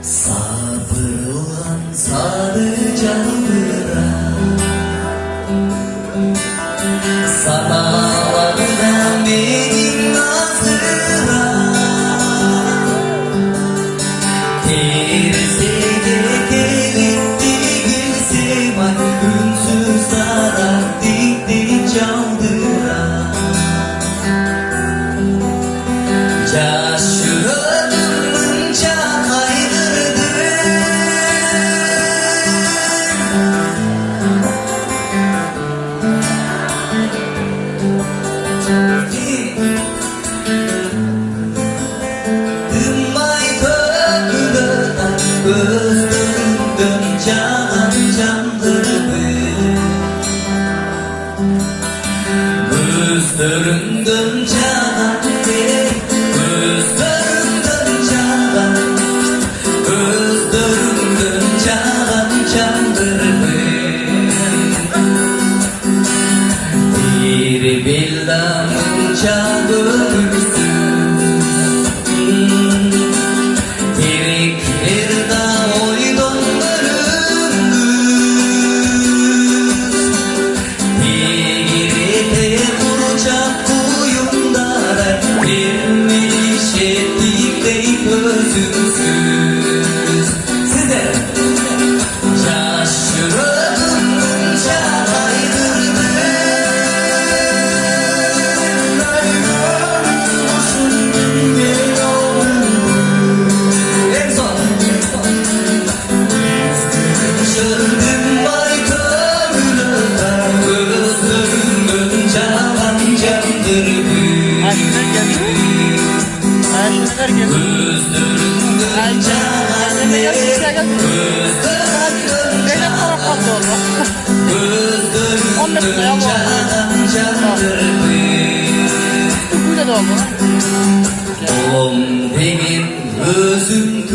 Sabır olan sadece bırak. Sana vardan benim nazıra. Terse de gelipti gülse bak ünsüz zarar dikti çaldıra. Gözlerinden can candırdı. Gözlerinden can, gözlerinden can, gözlerinden can candırdı. Bir billamın çağırdı. Özümsüz size şaşırdım çağırdırdı. En son şördüm baytörüne gözlerinden canan candırdı. Oğlum benim özüm